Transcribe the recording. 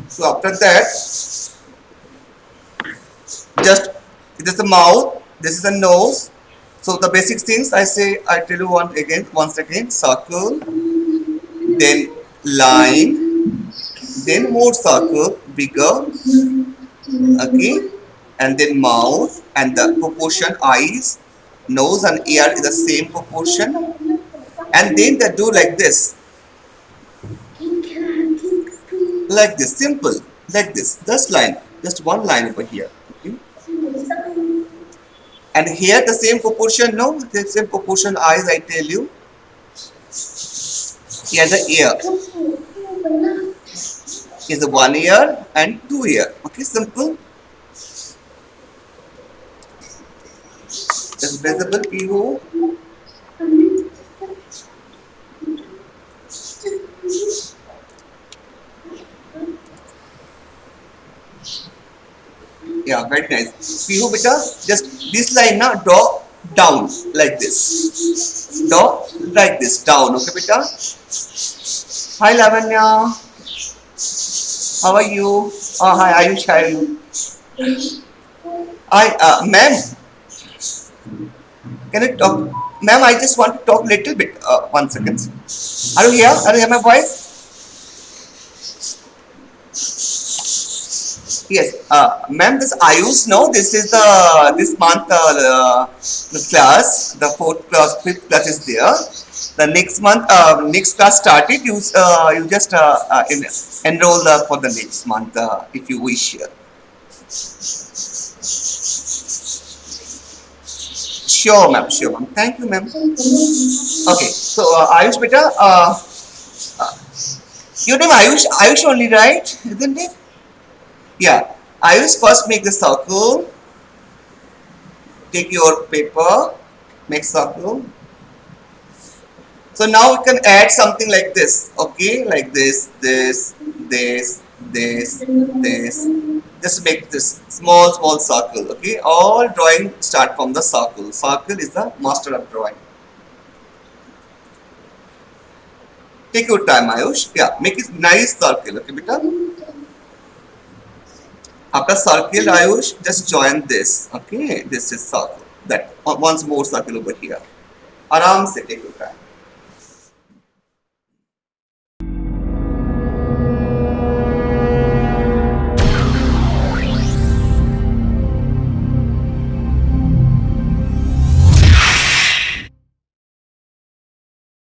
So after that, just this is the mouth, this is the nose. So the basic things I tell you once again, circle, then line, then more circle, bigger, okay, and then mouth and the proportion eyes, nose and ear is the same proportion, and then they do like this, simple, like this, just line, just one line over here, okay, and here the same proportion, no, the same proportion eyes I tell you, here the ear is the 1 ear and 2 ear, okay, simple, is visible PO. Yeah, very nice. Pihu beta, just this line now, draw down like this. Draw like this, down. Okay, beta. Hi, Lavanya. How are you? Oh, hi, Ayush. How are you? Hi, ma'am. Can you talk? Ma'am, I just want to talk little bit. 1 second. Are you here? Are you hear my voice? Yes, ma'am, this Ayush, no, this is this month the class, the fourth class, fifth class is there. The next month, next class started. You just enroll for the next month if you wish. Sure, ma'am. Sure, ma'am. Thank you, ma'am. Okay, so Ayush, beta, your name Ayush, Ayush only, right? Isn't it? Yeah. Ayush, first make the circle. Take your paper, make circle. So now we can add something like this, okay? Like this. Just make this small circle, okay? All drawing start from the circle. Circle is the master of drawing. Take your time, Ayush. Yeah, make it nice circle, okay, beta? After circle, Ayush, just join this, okay? This is circle. That once more circle over here. Aram se take your time.